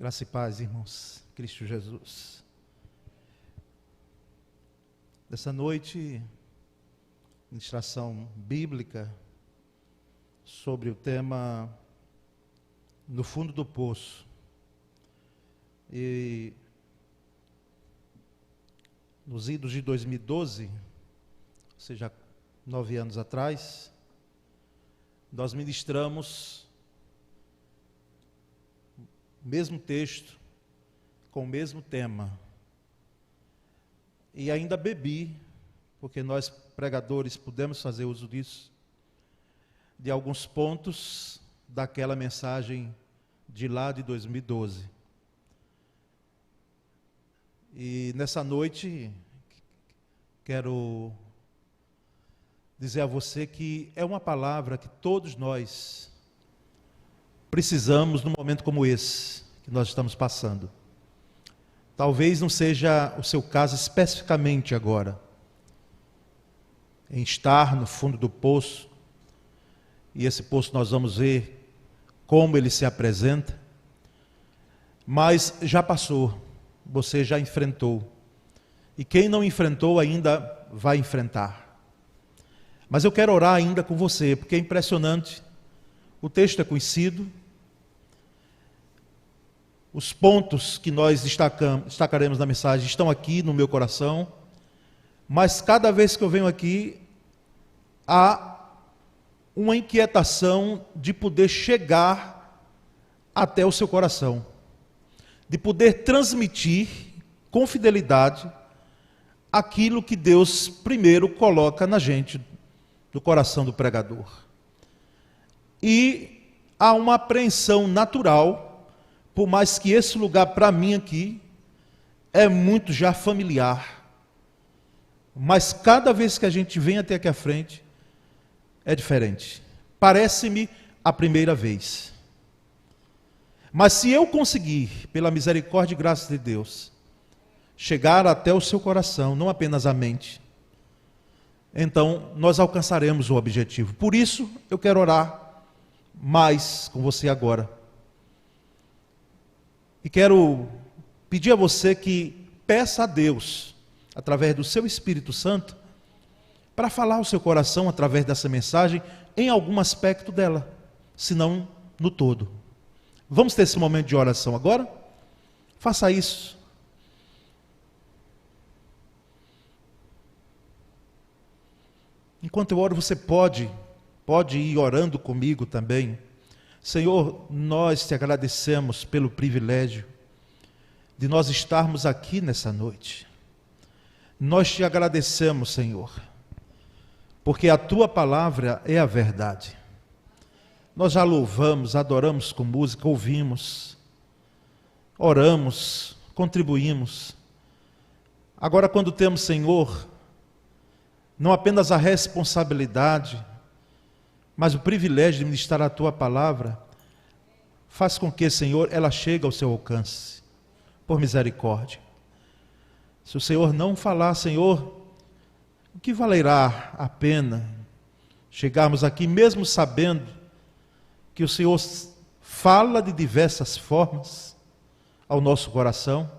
Graça e paz, irmãos, Cristo Jesus. Nessa noite, ministração bíblica sobre o tema No Fundo do Poço. E nos idos de 2012, ou seja, 9 anos atrás, nós ministramos o mesmo texto, com o mesmo tema. E ainda bebi, porque nós pregadores pudemos fazer uso disso, de alguns pontos daquela mensagem de lá de 2012. E nessa noite, quero dizer a você que é uma palavra que todos nós precisamos num momento como esse que nós estamos passando. Talvez não seja o seu caso especificamente agora, em estar no fundo do poço, e esse poço nós vamos ver como ele se apresenta, mas já passou, você já enfrentou, e quem não enfrentou ainda vai enfrentar. Mas eu quero orar ainda com você, porque é impressionante, o texto é conhecido, os pontos que nós destacaremos na mensagem estão aqui no meu coração, mas cada vez que eu venho aqui, há uma inquietação de poder chegar até o seu coração, de poder transmitir com fidelidade aquilo que Deus primeiro coloca na gente, no coração do pregador. E há uma apreensão natural, por mais que esse lugar para mim aqui é muito já familiar, mas cada vez que a gente vem até aqui à frente, é diferente. Parece-me a primeira vez. Mas se eu conseguir, pela misericórdia e graça de Deus, chegar até o seu coração, não apenas a mente, então nós alcançaremos o objetivo. Por isso, eu quero orar mais com você agora. E quero pedir a você que peça a Deus, através do seu Espírito Santo, para falar ao seu coração através dessa mensagem, em algum aspecto dela, se não no todo. Vamos ter esse momento de oração agora? Faça isso. Enquanto eu oro, você pode ir orando comigo também. Senhor, nós te agradecemos pelo privilégio de nós estarmos aqui nessa noite. Nós te agradecemos, Senhor, porque a tua palavra é a verdade. Nós já louvamos, adoramos com música, ouvimos, oramos, contribuímos. Agora, quando temos, Senhor, não apenas a responsabilidade, mas o privilégio de ministrar a tua palavra, faz com que, Senhor, ela chegue ao seu alcance, por misericórdia. Se o Senhor não falar, Senhor, o que valerá a pena chegarmos aqui, mesmo sabendo que o Senhor fala de diversas formas ao nosso coração,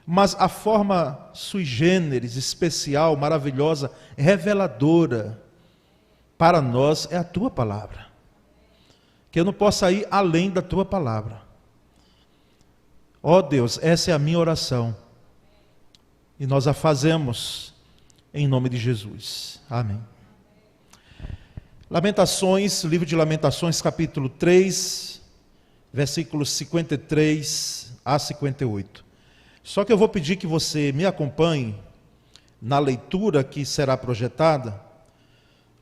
mas a forma sui generis, especial, maravilhosa, reveladora, para nós é a tua palavra. Que eu não possa ir além da tua palavra. Ó Deus, essa é a minha oração. E nós a fazemos em nome de Jesus. Amém. Lamentações, livro de Lamentações, capítulo 3, versículos 53 a 58. Só que eu vou pedir que você me acompanhe na leitura que será projetada,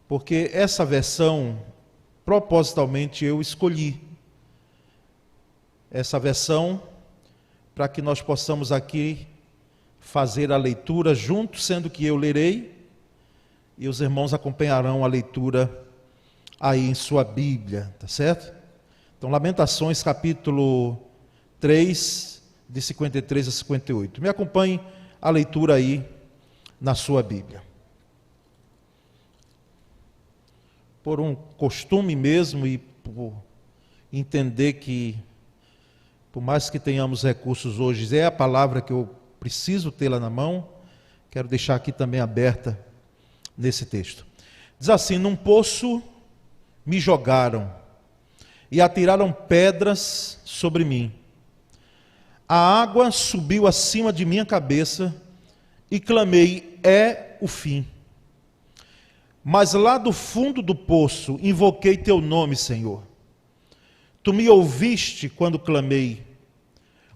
porque essa versão, propositalmente, eu escolhi. Essa versão, para que nós possamos aqui fazer a leitura junto, sendo que eu lerei, e os irmãos acompanharão a leitura aí em sua Bíblia, tá certo? Então, Lamentações, capítulo 3, de 53 a 58. Me acompanhe a leitura aí na sua Bíblia. Por um costume mesmo e por entender que por mais que tenhamos recursos hoje, é a palavra que eu preciso tê-la na mão. Quero deixar aqui também aberta nesse texto. Diz assim: num poço me jogaram e atiraram pedras sobre mim. A água subiu acima de minha cabeça e clamei: é o fim. Mas lá do fundo do poço invoquei teu nome, Senhor. Tu me ouviste quando clamei.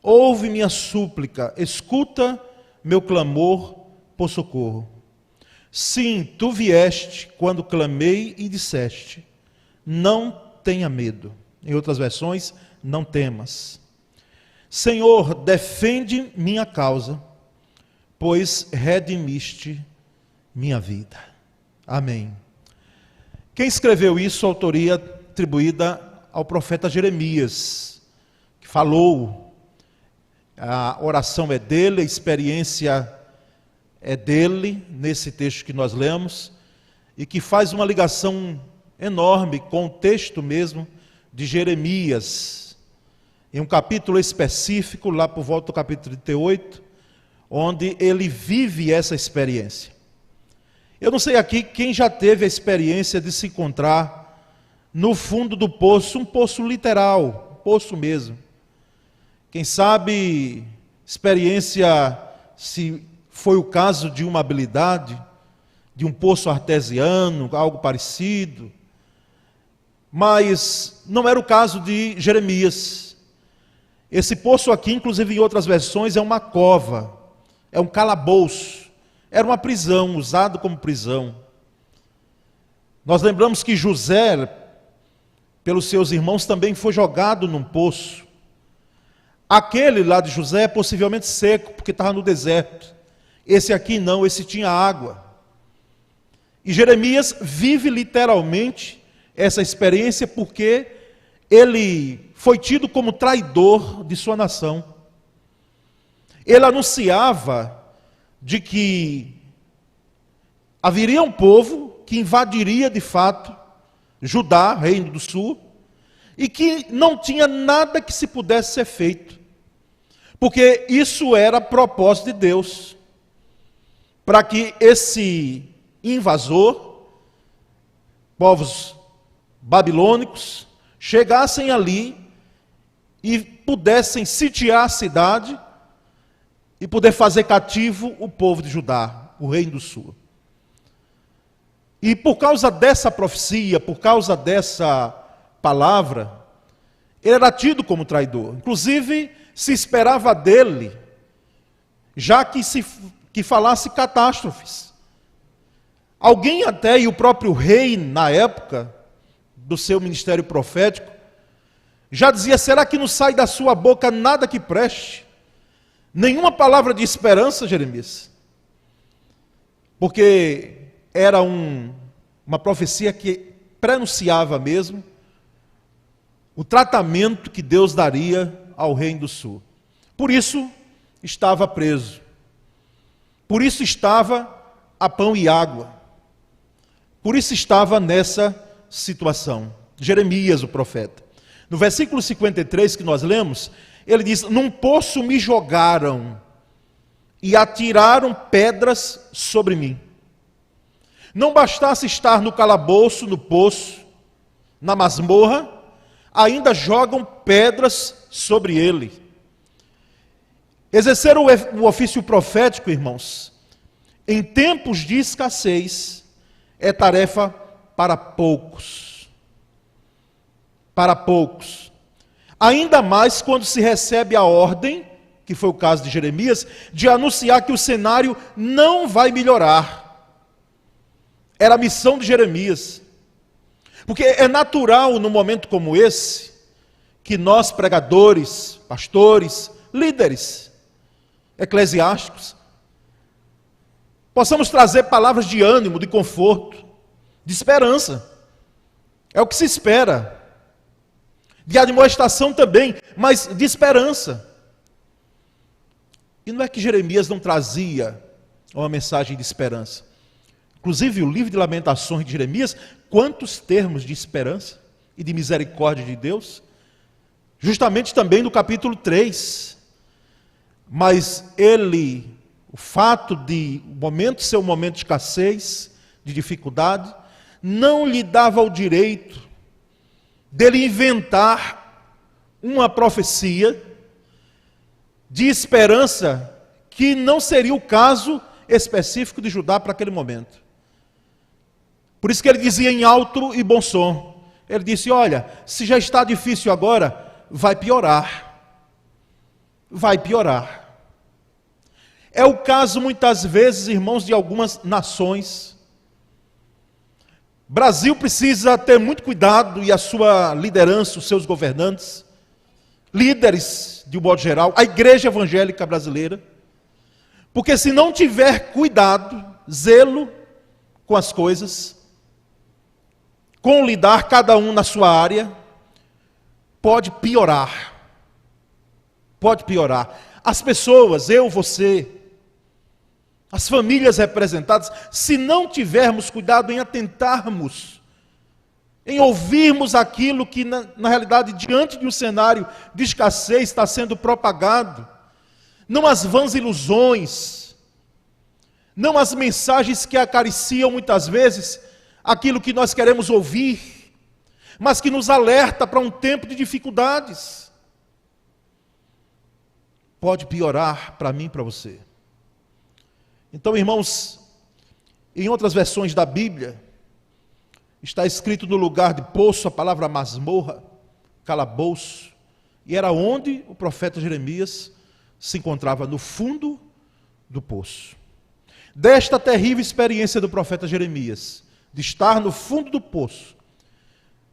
Ouve minha súplica, escuta meu clamor por socorro. Sim, tu vieste quando clamei e disseste: não tenha medo. Em outras versões, não temas. Senhor, defende minha causa, pois redimiste minha vida. Amém. Quem escreveu isso? Autoria atribuída ao profeta Jeremias, que falou. A oração é dele, a experiência é dele, nesse texto que nós lemos, e que faz uma ligação enorme com o texto mesmo de Jeremias, em um capítulo específico, lá por volta do capítulo 38, onde ele vive essa experiência. Eu não sei aqui quem já teve a experiência de se encontrar no fundo do poço, um poço literal, poço mesmo. Quem sabe, experiência, se foi o caso de uma habilidade, de um poço artesiano, algo parecido, mas não era o caso de Jeremias. Esse poço aqui, inclusive em outras versões, é uma cova, é um calabouço, era uma prisão, usado como prisão. Nós lembramos que José, pelos seus irmãos, também foi jogado num poço. Aquele lá de José é possivelmente seco, porque estava no deserto. Esse aqui não, esse tinha água. E Jeremias vive literalmente essa experiência porque ele foi tido como traidor de sua nação. Ele anunciava de que haveria um povo que invadiria de fato Judá, reino do sul, e que não tinha nada que se pudesse ser feito, porque isso era propósito de Deus, para que esse invasor, povos babilônicos, chegassem ali e pudessem sitiar a cidade e poder fazer cativo o povo de Judá, o reino do sul. E por causa dessa profecia, por causa dessa palavra, ele era tido como traidor. Inclusive, se esperava dele, já que falasse catástrofes. Alguém até, e o próprio rei, na época do seu ministério profético, já dizia: será que não sai da sua boca nada que preste? Nenhuma palavra de esperança, Jeremias? Porque era uma profecia que prenunciava mesmo o tratamento que Deus daria ao reino do sul. Por isso estava preso. Por isso estava a pão e água. Por isso estava nessa situação. Jeremias, o profeta. No versículo 53 que nós lemos, ele diz: num poço me jogaram e atiraram pedras sobre mim. Não bastasse estar no calabouço, no poço, na masmorra, ainda jogam pedras sobre ele. Exercer o ofício profético, irmãos, em tempos de escassez, é tarefa para poucos. Para poucos. Ainda mais quando se recebe a ordem, que foi o caso de Jeremias, de anunciar que o cenário não vai melhorar. Era a missão de Jeremias. Porque é natural, num momento como esse, que nós, pregadores, pastores, líderes eclesiásticos, possamos trazer palavras de ânimo, de conforto, de esperança. É o que se espera. De admoestação também, mas de esperança. E não é que Jeremias não trazia uma mensagem de esperança. Inclusive, o livro de Lamentações de Jeremias, quantos termos de esperança e de misericórdia de Deus. justamente também no capítulo 3. Mas o fato de o momento ser um momento de escassez, de dificuldade, não lhe dava o direito dele inventar uma profecia de esperança que não seria o caso específico de Judá para aquele momento. Por isso que ele dizia em alto e bom som. Ele disse: olha, se já está difícil agora, vai piorar. Vai piorar. É o caso muitas vezes, irmãos, de algumas nações. Brasil precisa ter muito cuidado, e a sua liderança, os seus governantes, líderes de um modo geral, a igreja evangélica brasileira, porque se não tiver cuidado, zelo com as coisas, com lidar cada um na sua área, pode piorar. Pode piorar. As pessoas, eu, você, as famílias representadas, se não tivermos cuidado em atentarmos, em ouvirmos aquilo que na realidade, diante de um cenário de escassez está sendo propagado, não as vãs ilusões, não as mensagens que acariciam muitas vezes aquilo que nós queremos ouvir, mas que nos alerta para um tempo de dificuldades, pode piorar para mim e para você. Então, irmãos, em outras versões da Bíblia, está escrito no lugar de poço a palavra masmorra, calabouço, e era onde o profeta Jeremias se encontrava, no fundo do poço. Desta terrível experiência do profeta Jeremias, de estar no fundo do poço,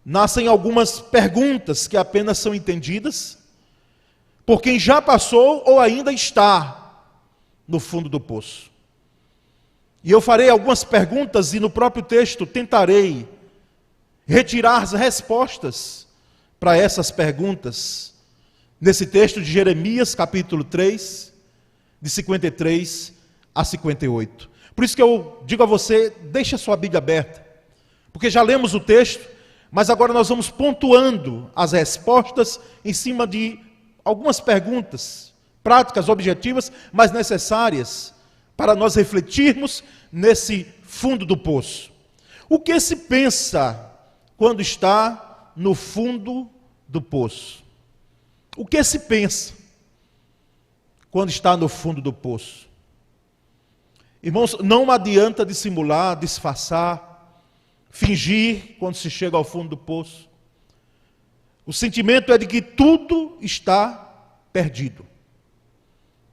nascem algumas perguntas que apenas são entendidas por quem já passou ou ainda está no fundo do poço. E eu farei algumas perguntas e no próprio texto tentarei retirar as respostas para essas perguntas, nesse texto de Jeremias, capítulo 3, de 53 a 58. Por isso que eu digo a você, deixe a sua Bíblia aberta, porque já lemos o texto, mas agora nós vamos pontuando as respostas em cima de algumas perguntas práticas, objetivas, mas necessárias para nós refletirmos nesse fundo do poço. O que se pensa quando está no fundo do poço? O que se pensa quando está no fundo do poço? Irmãos, não adianta dissimular, disfarçar, fingir quando se chega ao fundo do poço. O sentimento é de que tudo está perdido.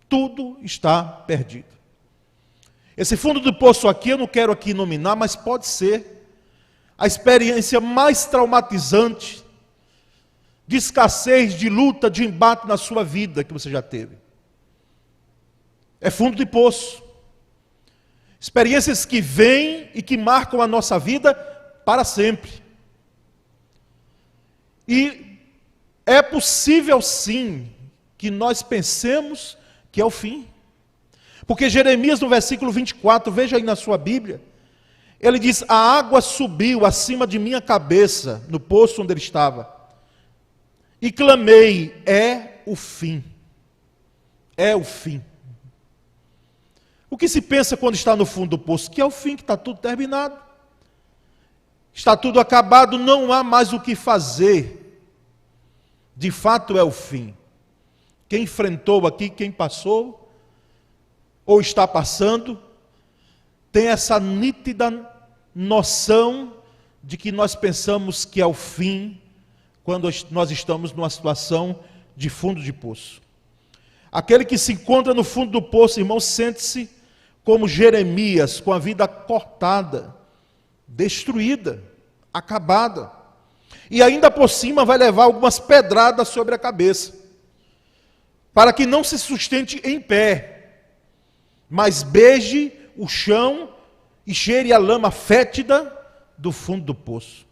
Tudo está perdido. Esse fundo do poço aqui, eu não quero aqui nominar, mas pode ser a experiência mais traumatizante de escassez, de luta, de embate na sua vida que você já teve. É fundo de poço. Experiências que vêm e que marcam a nossa vida para sempre. E é possível sim que nós pensemos que é o fim. Porque Jeremias no versículo 24, veja aí na sua Bíblia, ele diz: a água subiu acima de minha cabeça, no poço onde ele estava, e clamei, é o fim. É o fim. O que se pensa quando está no fundo do poço? Que é o fim, que está tudo terminado. Está tudo acabado, não há mais o que fazer. De fato é o fim. Quem enfrentou aqui, quem passou, ou está passando, tem essa nítida noção de que nós pensamos que é o fim, quando nós estamos numa situação de fundo de poço. Aquele que se encontra no fundo do poço, irmão, sente-se como Jeremias, com a vida cortada, destruída, acabada. E ainda por cima vai levar algumas pedradas sobre a cabeça, para que não se sustente em pé, mas beije o chão e cheire a lama fétida do fundo do poço.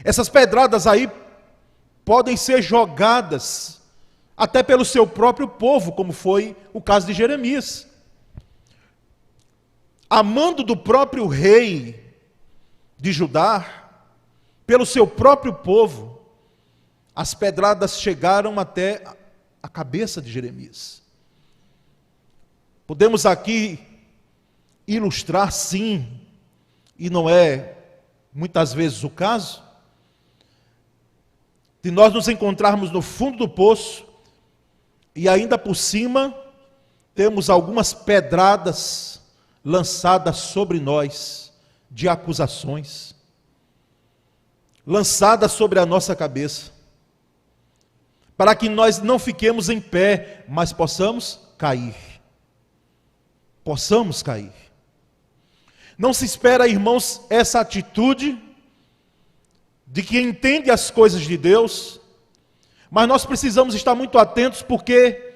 Essas pedradas aí podem ser jogadas até pelo seu próprio povo, como foi o caso de Jeremias. A mando do próprio rei de Judá, pelo seu próprio povo, as pedradas chegaram até a cabeça de Jeremias. Podemos aqui ilustrar, sim, e não é muitas vezes o caso, de nós nos encontrarmos no fundo do poço e ainda por cima temos algumas pedradas lançadas sobre nós de acusações, lançadas sobre a nossa cabeça, para que nós não fiquemos em pé, mas possamos cair. Possamos cair. Não se espera, irmãos, essa atitude de quem entende as coisas de Deus, mas nós precisamos estar muito atentos, porque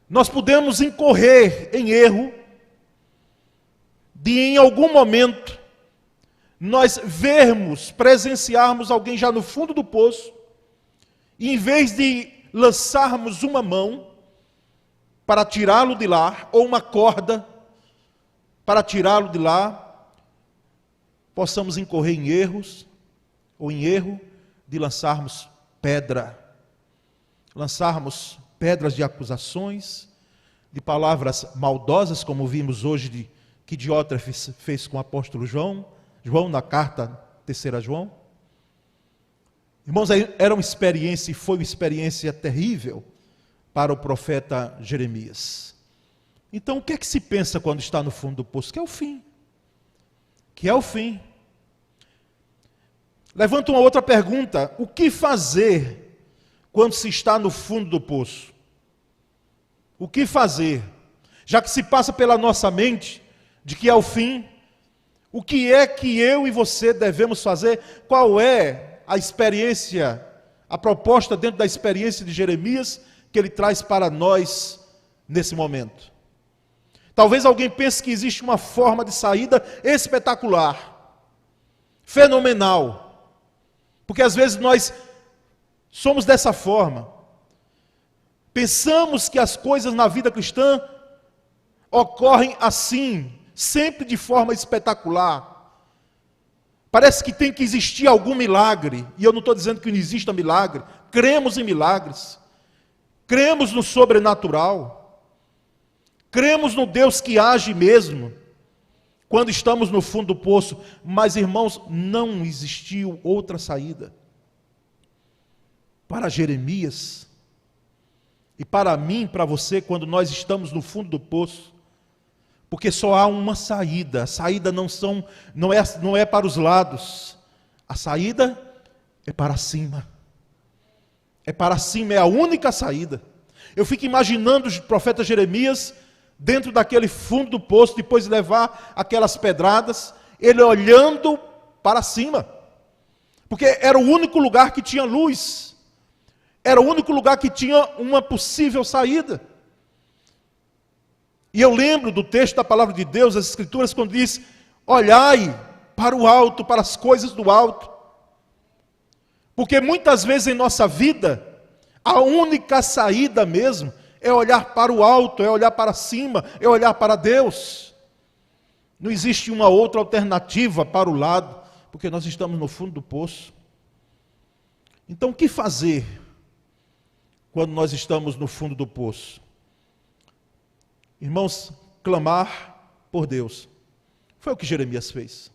nós podemos incorrer em erro de em algum momento nós vermos, presenciarmos alguém já no fundo do poço, e em vez de lançarmos uma mão para tirá-lo de lá, ou uma corda para tirá-lo de lá, possamos incorrer em erros, ou em erro de lançarmos lançarmos pedras de acusações, de palavras maldosas, como vimos hoje que Diótrefes fez com o apóstolo João na carta 3 João. Irmãos, era uma experiência, e foi uma experiência terrível para o profeta Jeremias. Então, o que é que se pensa quando está no fundo do poço? Que é o fim. Que é o fim. Levanta uma outra pergunta: o que fazer quando se está no fundo do poço? O que fazer? Já que se passa pela nossa mente de que é o fim, o que é que eu e você devemos fazer? Qual é a experiência, a proposta dentro da experiência de Jeremias que ele traz para nós nesse momento? Talvez alguém pense que existe uma forma de saída espetacular, fenomenal, porque às vezes nós somos dessa forma. Pensamos que as coisas na vida cristã ocorrem assim, sempre de forma espetacular. Parece que tem que existir algum milagre, e eu não estou dizendo que não exista milagre. Cremos em milagres, cremos no sobrenatural, cremos no Deus que age mesmo, quando estamos no fundo do poço. Mas, irmãos, não existiu outra saída. Para Jeremias, e para mim, para você, quando nós estamos no fundo do poço, porque só há uma saída. A saída não é para os lados, a saída é para cima. É para cima, é a única saída. Eu fico imaginando o profeta Jeremias dentro daquele fundo do poço, depois de levar aquelas pedradas, ele olhando para cima, porque era o único lugar que tinha luz, era o único lugar que tinha uma possível saída. E eu lembro do texto da palavra de Deus, as Escrituras, quando diz: olhai para o alto, para as coisas do alto. Porque muitas vezes em nossa vida, a única saída mesmo é olhar para o alto, é olhar para cima, é olhar para Deus. Não existe uma outra alternativa para o lado, porque nós estamos no fundo do poço. Então, o que fazer quando nós estamos no fundo do poço? Irmãos, clamar por Deus. Foi o que Jeremias fez.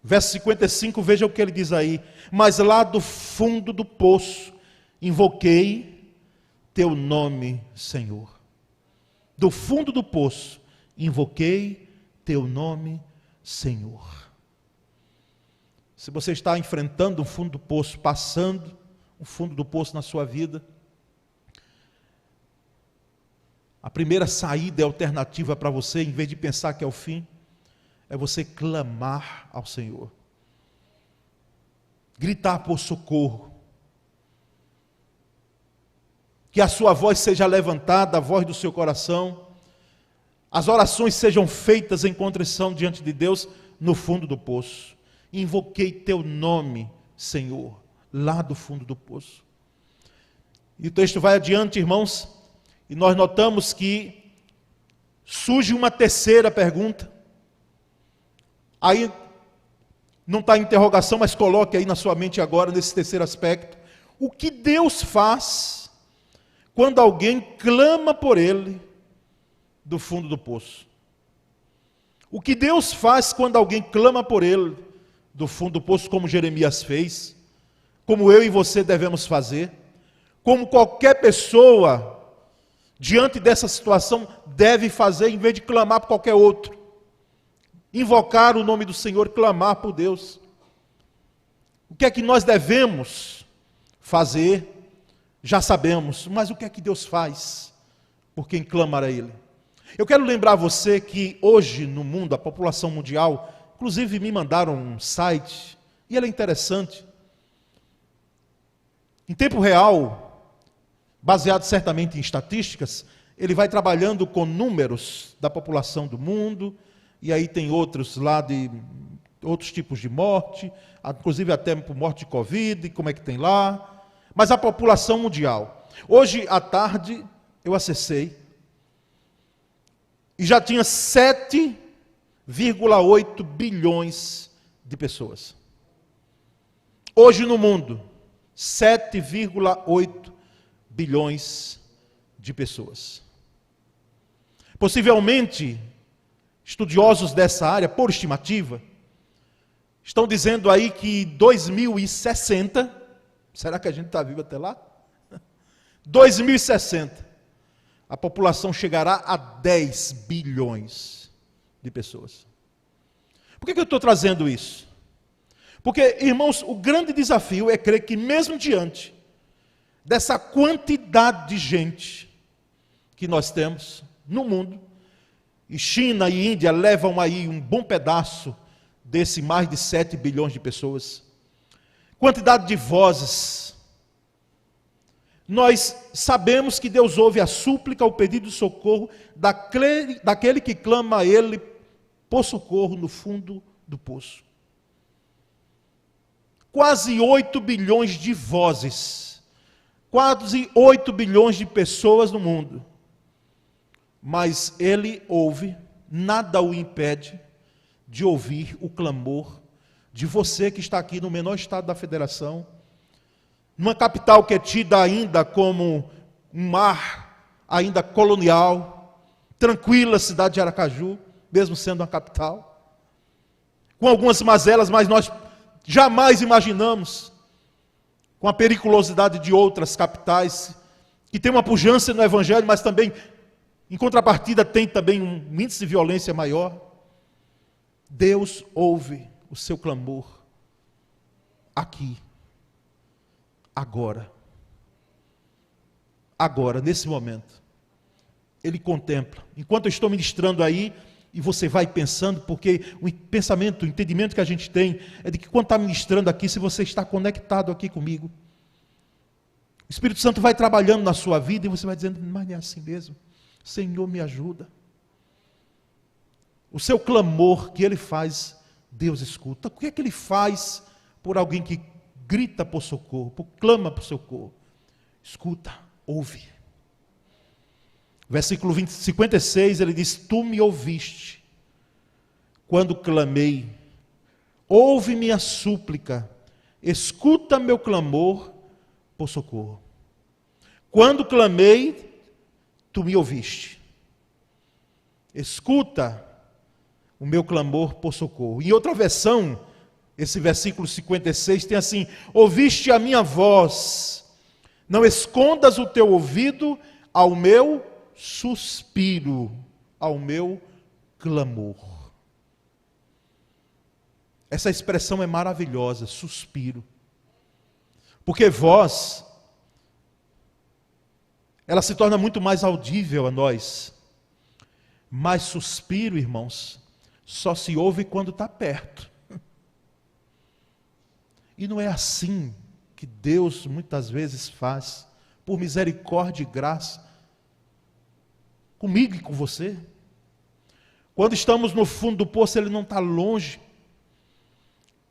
Verso 55, veja o que ele diz aí: mas lá do fundo do poço invoquei teu nome, Senhor. Do fundo do poço invoquei teu nome, Senhor. Se você está enfrentando um fundo do poço, passando o fundo do poço na sua vida, a primeira saída e alternativa para você, em vez de pensar que é o fim, é você clamar ao Senhor. Gritar por socorro. Que a sua voz seja levantada, a voz do seu coração. As orações sejam feitas em contrição diante de Deus no fundo do poço. Invoquei teu nome, Senhor, lá do fundo do poço. E o texto vai adiante, irmãos, e nós notamos que surge uma terceira pergunta. Aí não está em interrogação, mas coloque aí na sua mente agora, nesse terceiro aspecto: o que Deus faz quando alguém clama por Ele do fundo do poço. O que Deus faz quando alguém clama por Ele do fundo do poço, como Jeremias fez, como eu e você devemos fazer, como qualquer pessoa diante dessa situação deve fazer, em vez de clamar por qualquer outro. Invocar o nome do Senhor, clamar por Deus. O que é que nós devemos fazer? Já sabemos, mas o que é que Deus faz por quem clama a Ele? Eu quero lembrar você que hoje no mundo, a população mundial, inclusive me mandaram um site, e ele é interessante. Em tempo real, baseado certamente em estatísticas, ele vai trabalhando com números da população do mundo, e aí tem outros lá de outros tipos de morte, inclusive até por morte de Covid, como é que tem lá. Mas a população mundial. Hoje à tarde eu acessei e já tinha 7,8 bilhões de pessoas. Hoje no mundo, 7,8 bilhões de pessoas. Possivelmente, estudiosos dessa área, por estimativa, estão dizendo aí que 2060, será que a gente está vivo até lá? 2060, a população chegará a 10 bilhões de pessoas. Por que eu estou trazendo isso? Porque, irmãos, o grande desafio é crer que mesmo diante dessa quantidade de gente que nós temos no mundo, e China e Índia levam aí um bom pedaço desse mais de 7 bilhões de pessoas, quantidade de vozes, nós sabemos que Deus ouve a súplica, o pedido de socorro daquele que clama a Ele por socorro no fundo do poço. Quase 8 bilhões de vozes, quase 8 bilhões de pessoas no mundo, mas Ele ouve, nada o impede de ouvir o clamor de você que está aqui no menor estado da federação, numa capital que é tida ainda como um mar ainda colonial, tranquila cidade de Aracaju, mesmo sendo uma capital, com algumas mazelas, mas nós jamais imaginamos, com a periculosidade de outras capitais, que tem uma pujança no Evangelho, mas também, em contrapartida, tem também um índice de violência maior. Deus ouve o seu clamor aqui, agora, nesse momento. Ele contempla. Enquanto eu estou ministrando aí, e você vai pensando, porque o pensamento, o entendimento que a gente tem, é de que quando está ministrando aqui, se você está conectado aqui comigo, o Espírito Santo vai trabalhando na sua vida, e você vai dizendo, mas não é assim mesmo. Senhor, me ajuda. O seu clamor que Ele faz, Deus escuta. O que é que Ele faz por alguém que grita por socorro, clama por socorro? Escuta, ouve. Versículo 56, ele diz, tu me ouviste, quando clamei, ouve minha súplica, escuta meu clamor por socorro. Quando clamei, tu me ouviste. Escuta o meu clamor por socorro. Em outra versão, esse versículo 56 tem assim, ouviste a minha voz, não escondas o teu ouvido ao meu suspiro, ao meu clamor. Essa expressão é maravilhosa, suspiro. Porque voz, ela se torna muito mais audível a nós. Mas suspiro, irmãos, só se ouve quando está perto. E não é assim que Deus muitas vezes faz, por misericórdia e graça, comigo e com você. Quando estamos no fundo do poço, Ele não está longe,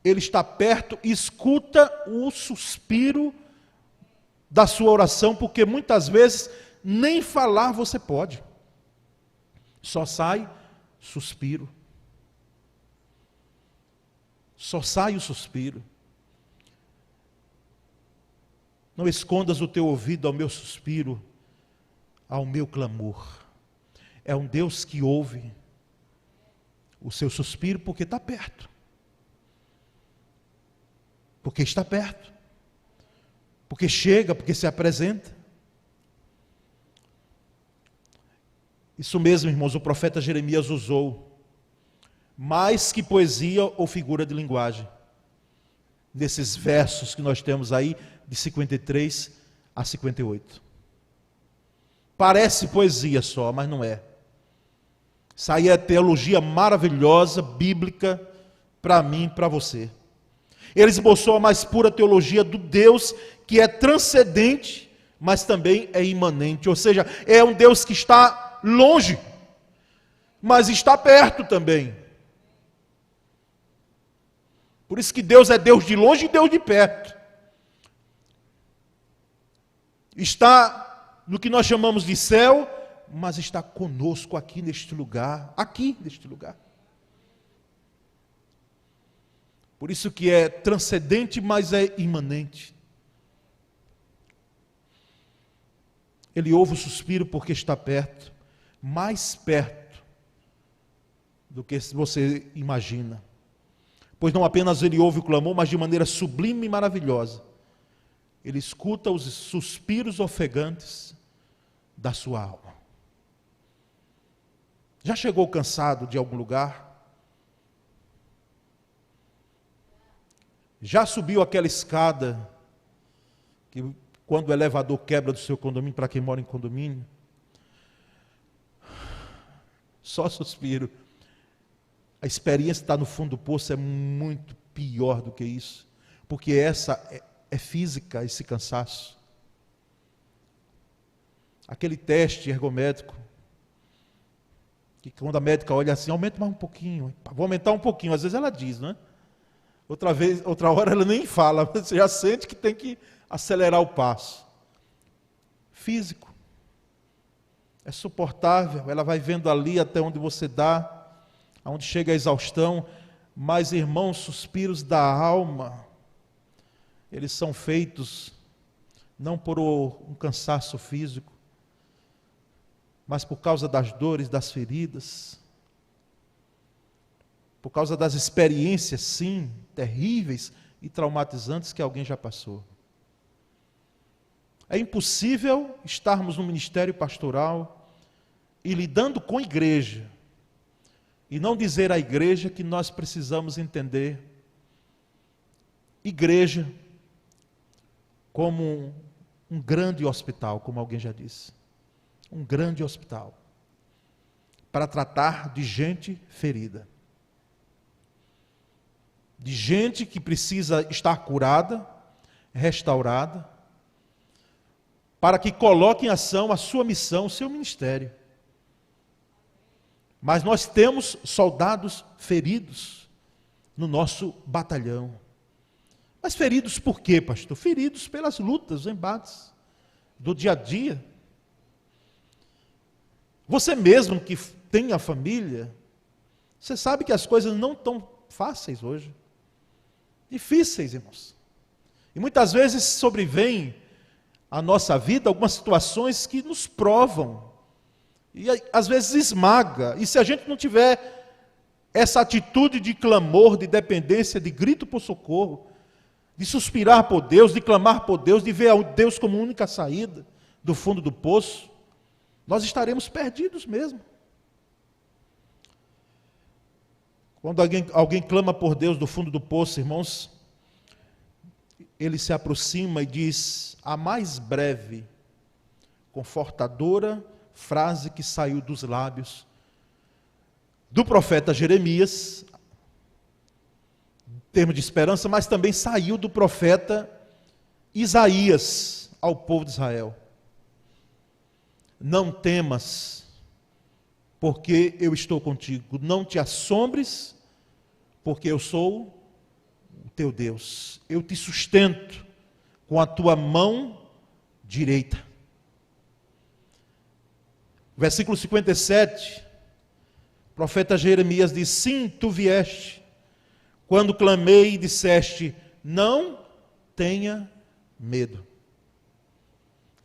Ele está perto, escuta o suspiro da sua oração, porque muitas vezes nem falar você pode, só sai suspiro, só sai o suspiro. Não escondas o teu ouvido ao meu suspiro, ao meu clamor. É um Deus que ouve o seu suspiro porque está perto. Porque está perto. Porque chega, porque se apresenta. Isso mesmo, irmãos, o profeta Jeremias usou mais que poesia ou figura de linguagem. Nesses versos que nós temos aí, de 53 a 58. Parece poesia só, mas não é. Isso aí é teologia maravilhosa, bíblica, para mim e para você. Ele esboçou a mais pura teologia do Deus que é transcendente, mas também é imanente. Ou seja, é um Deus que está longe, mas está perto também. Por isso que Deus é Deus de longe e Deus de perto. Está no que nós chamamos de céu, mas está conosco aqui neste lugar, Por isso que é transcendente, mas é imanente. Ele ouve o suspiro porque está perto, mais perto do que você imagina. Pois não apenas ele ouve o clamor, mas de maneira sublime e maravilhosa. Ele escuta os suspiros ofegantes da sua alma. Já chegou cansado de algum lugar? Já subiu aquela escada que quando o elevador quebra do seu condomínio, para quem mora em condomínio? Só suspiro. A experiência de estar no fundo do poço é muito pior do que isso, porque essa é física, esse cansaço. Aquele teste ergométrico, que quando a médica olha assim, aumenta mais um pouquinho, vou aumentar um pouquinho, às vezes ela diz, não é? Outra hora ela nem fala, você já sente que tem que acelerar o passo. Físico. É suportável, ela vai vendo ali até onde você dá, aonde chega a exaustão, mas, irmãos, suspiros da alma, eles são feitos não por um cansaço físico, mas por causa das dores, das feridas, por causa das experiências, sim, terríveis e traumatizantes que alguém já passou. É impossível estarmos no ministério pastoral e lidando com a igreja, e não dizer à igreja que nós precisamos entender igreja como um grande hospital, como alguém já disse. Um grande hospital para tratar de gente ferida, de gente que precisa estar curada, restaurada, para que coloque em ação a sua missão, o seu ministério. Mas nós temos soldados feridos no nosso batalhão. Mas feridos por quê, pastor? Feridos pelas lutas, embates do dia a dia. Você mesmo que tem a família, você sabe que as coisas não estão fáceis hoje. Difíceis, irmãos. E muitas vezes sobrevêm à nossa vida algumas situações que nos provam. E às vezes esmaga. E se a gente não tiver essa atitude de clamor, de dependência, de grito por socorro, de suspirar por Deus, de clamar por Deus, de ver a Deus como única saída do fundo do poço, nós estaremos perdidos mesmo. Quando alguém clama por Deus do fundo do poço, irmãos, ele se aproxima e diz a mais breve, confortadora frase que saiu dos lábios do profeta Jeremias, em termos de esperança, mas também saiu do profeta Isaías ao povo de Israel. Não temas, porque eu estou contigo. Não te assombres, porque eu sou o teu Deus. Eu te sustento com a tua mão direita. Versículo 57, o profeta Jeremias diz: sim, tu vieste, quando clamei e disseste, não tenha medo.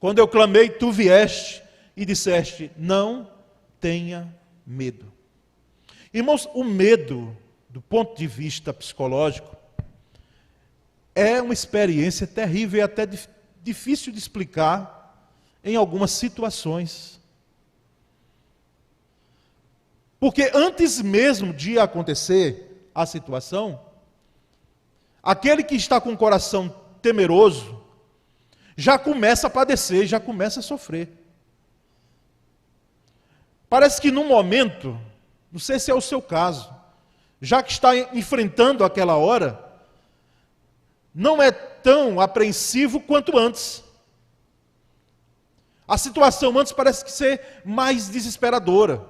Quando eu clamei, tu vieste e disseste, não tenha medo. Irmãos, o medo, do ponto de vista psicológico, é uma experiência terrível e até difícil de explicar em algumas situações. Porque antes mesmo de acontecer a situação, aquele que está com o coração temeroso, já começa a padecer, já começa a sofrer. Parece que num momento, não sei se é o seu caso, já que está enfrentando aquela hora, não é tão apreensivo quanto antes. A situação antes parece que ser mais desesperadora.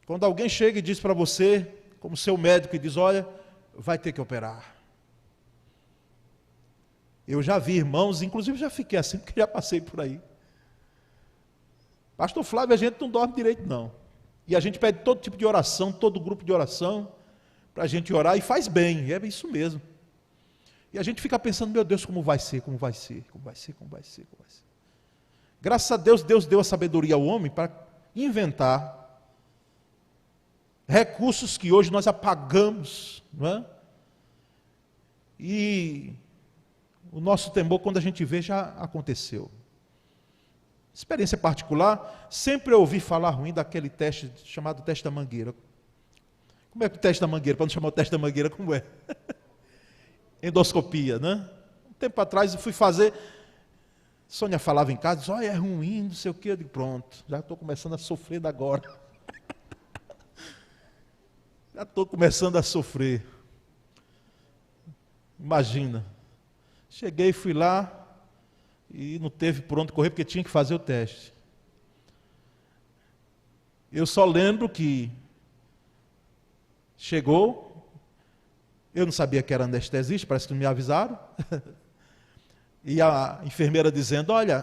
Quando alguém chega e diz para você, como seu médico, e diz, olha, vai ter que operar. Eu já vi irmãos, inclusive já fiquei assim, porque já passei por aí. Pastor Flávio, a gente não dorme direito, não. E a gente pede todo tipo de oração, todo grupo de oração, para a gente orar, e faz bem, é isso mesmo. E a gente fica pensando, meu Deus, como vai ser, como vai ser, como vai ser, como vai ser, como vai ser. Graças a Deus, Deus deu a sabedoria ao homem para inventar recursos que hoje nós apagamos, não é? E o nosso temor, quando a gente vê, já aconteceu. Experiência particular, sempre eu ouvi falar ruim daquele teste chamado teste da mangueira. Como é que o teste da mangueira? Para não chamar o teste da mangueira, como é? Endoscopia, né? Um tempo atrás eu fui fazer, Sônia falava em casa, disse, olha, é ruim, não sei o quê. Eu digo, pronto, já estou começando a sofrer da agora. Já estou começando a sofrer. Imagina. Cheguei, fui lá e não teve por onde correr, porque tinha que fazer o teste. Eu só lembro que chegou, eu não sabia que era anestesista, parece que não me avisaram. E a enfermeira dizendo, olha,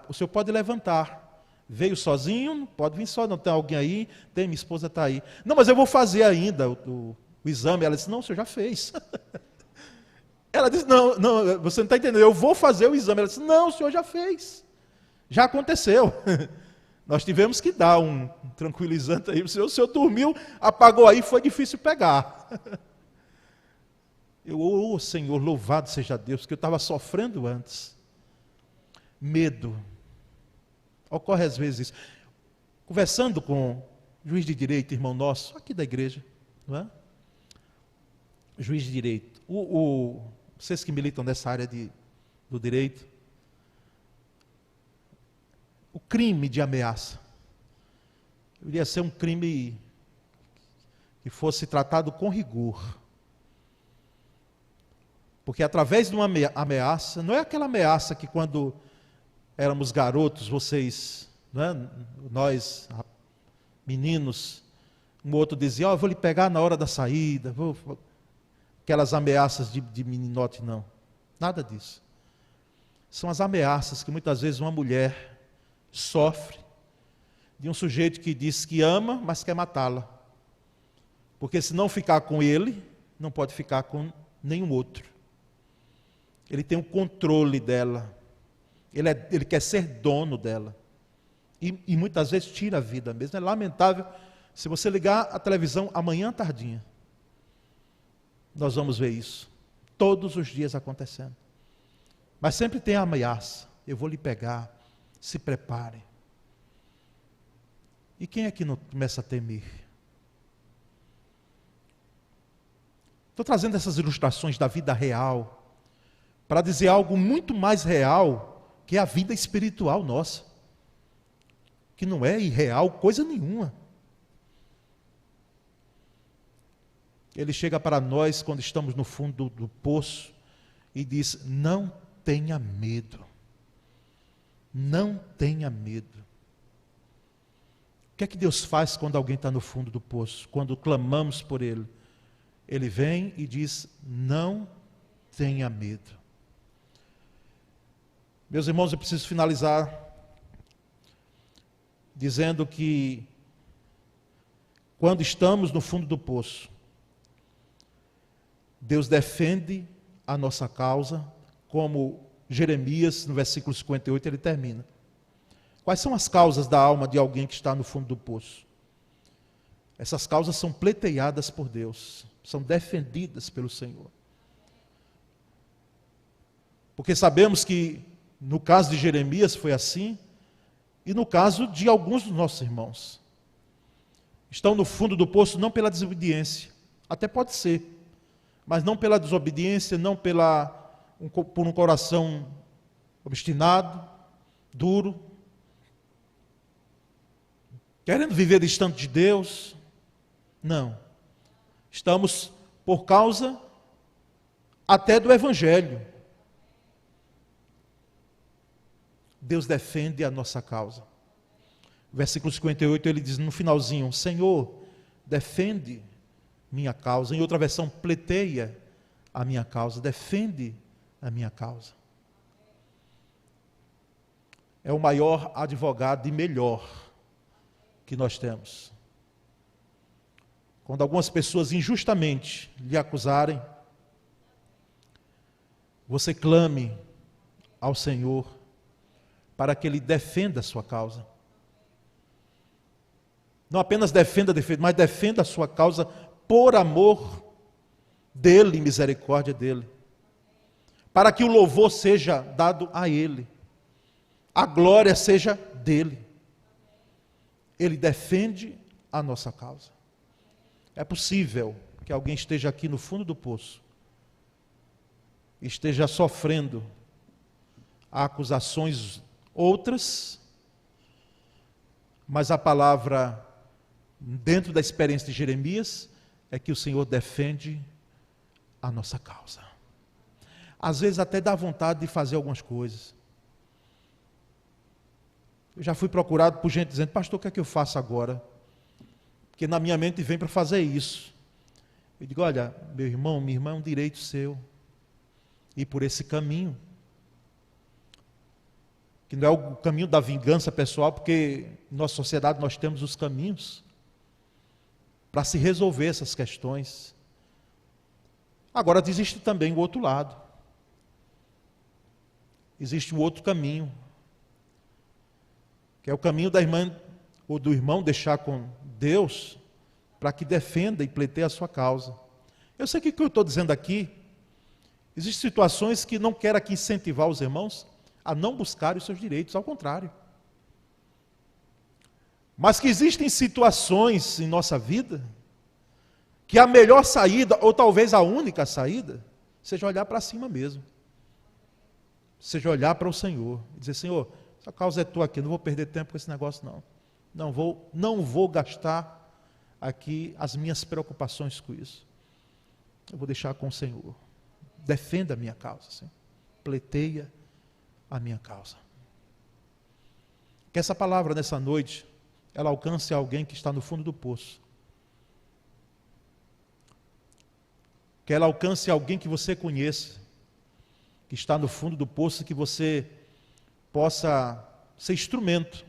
o senhor pode levantar. Veio sozinho, não pode vir só, não tem alguém aí, tem, minha esposa está aí. Não, mas eu vou fazer ainda o exame. Ela disse, não, o senhor já fez. Ela disse, não, você não está entendendo, eu vou fazer o exame. Ela disse, não, o senhor já fez, já aconteceu. Nós tivemos que dar um tranquilizante aí, o senhor dormiu, apagou aí, foi difícil pegar. Eu, Senhor, louvado seja Deus, que eu estava sofrendo antes. Medo. Ocorre às vezes isso. Conversando com o juiz de direito, irmão nosso, aqui da igreja, não é? Juiz de direito. Vocês que militam nessa área do direito, o crime de ameaça deveria ser um crime que fosse tratado com rigor. Porque através de uma ameaça, não é aquela ameaça que quando éramos garotos, vocês, né, nós, meninos, um outro dizia, eu vou lhe pegar na hora da saída, aquelas ameaças de meninote, não. Nada disso. São as ameaças que muitas vezes uma mulher sofre de um sujeito que diz que ama, mas quer matá-la. Porque se não ficar com ele, não pode ficar com nenhum outro. Ele tem o controle dela. Ele quer ser dono dela. E muitas vezes tira a vida mesmo. É lamentável. Se você ligar a televisão amanhã tardinha, nós vamos ver isso. Todos os dias acontecendo. Mas sempre tem a ameaça. Eu vou lhe pegar. Se prepare. E quem é que não começa a temer? Estou trazendo essas ilustrações da vida real para dizer algo muito mais real que é a vida espiritual nossa, que não é irreal coisa nenhuma. Ele chega para nós quando estamos no fundo do poço e diz, não tenha medo, não tenha medo. O que é que Deus faz quando alguém está no fundo do poço? Quando clamamos por Ele, Ele vem e diz, não tenha medo. Meus irmãos, eu preciso finalizar dizendo que quando estamos no fundo do poço, Deus defende a nossa causa como Jeremias, no versículo 58, ele termina. Quais são as causas da alma de alguém que está no fundo do poço? Essas causas são pleiteadas por Deus, são defendidas pelo Senhor. Porque sabemos que no caso de Jeremias foi assim, e no caso de alguns dos nossos irmãos. Estão no fundo do poço não pela desobediência, até pode ser, mas não pela desobediência, não por um coração obstinado, duro, querendo viver distante de Deus. Não. Estamos por causa até do Evangelho. Deus defende a nossa causa. Versículo 58, ele diz no finalzinho: Senhor, defende minha causa. Em outra versão, pleiteia a minha causa, defende a minha causa. É o maior advogado e melhor que nós temos. Quando algumas pessoas injustamente lhe acusarem, você clame ao Senhor para que Ele defenda a sua causa. Não apenas defenda, mas defenda a sua causa por amor dEle e misericórdia dEle. Para que o louvor seja dado a Ele. A glória seja dEle. Ele defende a nossa causa. É possível que alguém esteja aqui no fundo do poço, esteja sofrendo acusações outras, mas a palavra, dentro da experiência de Jeremias, é que o Senhor defende a nossa causa. Às vezes até dá vontade de fazer algumas coisas. Eu já fui procurado por gente dizendo: pastor, o que é que eu faço agora? Porque na minha mente vem para fazer isso. Eu digo: olha, meu irmão, minha irmã, é um direito seu ir por esse caminho. Que não é o caminho da vingança pessoal, porque em nossa sociedade nós temos os caminhos para se resolver essas questões. Agora existe também o outro lado. Existe um outro caminho, que é o caminho da irmã ou do irmão deixar com Deus para que defenda e pleiteie a sua causa. Eu sei que o que eu estou dizendo aqui, existem situações que não quero aqui incentivar os irmãos a não buscarem os seus direitos, ao contrário. Mas que existem situações em nossa vida que a melhor saída, ou talvez a única saída, seja olhar para cima mesmo. Seja olhar para o Senhor e dizer: Senhor, essa causa é tua aqui, não vou perder tempo com esse negócio não. Não vou gastar aqui as minhas preocupações com isso. Eu vou deixar com o Senhor. Defenda a minha causa, Senhor. Pleiteia a minha causa. Que essa palavra nessa noite, ela alcance alguém que está no fundo do poço. Que ela alcance alguém que você conheça, que está no fundo do poço, que você possa ser instrumento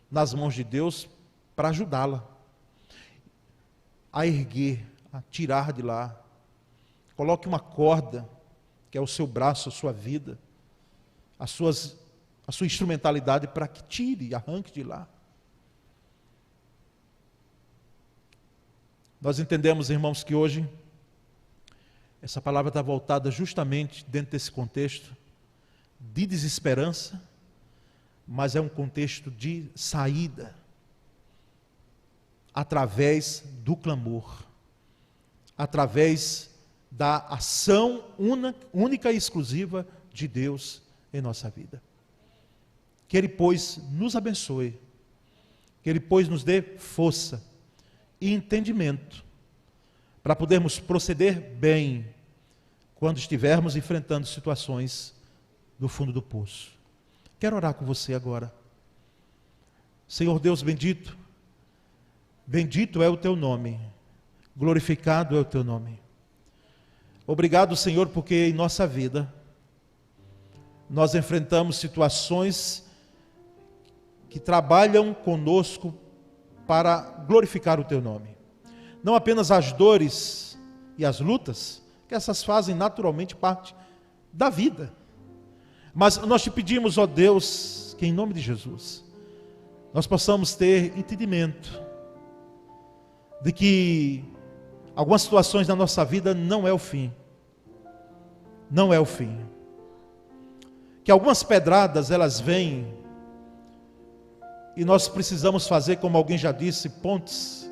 nas mãos de Deus para ajudá-la a erguer, a tirar de lá. Coloque uma corda, que é o seu braço, a sua vida, a sua instrumentalidade, para que tire, arranque de lá. Nós entendemos, irmãos, que hoje essa palavra está voltada justamente dentro desse contexto de desesperança, mas é um contexto de saída através do clamor, através da ação única e exclusiva de Deus em nossa vida. Que Ele, pois, nos abençoe, que Ele, pois, nos dê força e entendimento para podermos proceder bem quando estivermos enfrentando situações no fundo do poço. Quero orar com você agora. Senhor Deus bendito, bendito é o Teu nome, glorificado é o Teu nome. Obrigado, Senhor, porque em nossa vida nós enfrentamos situações que trabalham conosco para glorificar o Teu nome. Não apenas as dores e as lutas, que essas fazem naturalmente parte da vida, Mas nós te pedimos, ó Deus, que em nome de Jesus, nós possamos ter entendimento de que algumas situações na nossa vida não é o fim. Não é o fim. Que algumas pedradas elas vêm e nós precisamos fazer, como alguém já disse, pontes,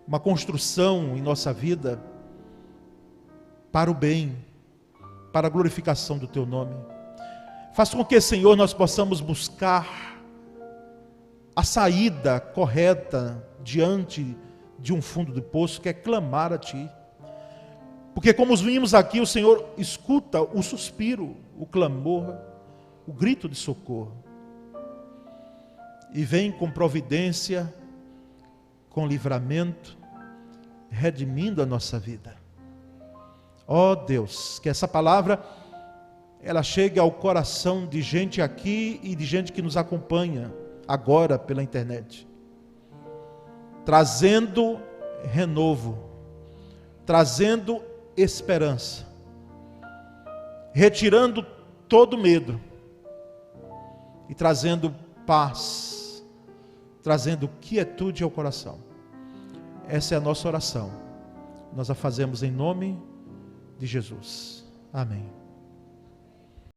uma construção em nossa vida para o bem, para a glorificação do Teu nome. Faça com que, Senhor, nós possamos buscar a saída correta diante de um fundo de poço, que é clamar a Ti. Porque como vimos aqui, o Senhor escuta o suspiro, o clamor, o grito de socorro. E vem com providência, com livramento, redimindo a nossa vida. Ó Deus, que essa palavra, ela chegue ao coração de gente aqui e de gente que nos acompanha agora pela internet. Trazendo renovo, trazendo esperança, retirando todo medo e trazendo paz, trazendo quietude ao coração. Essa é a nossa oração. Nós a fazemos em nome de Jesus. Amém.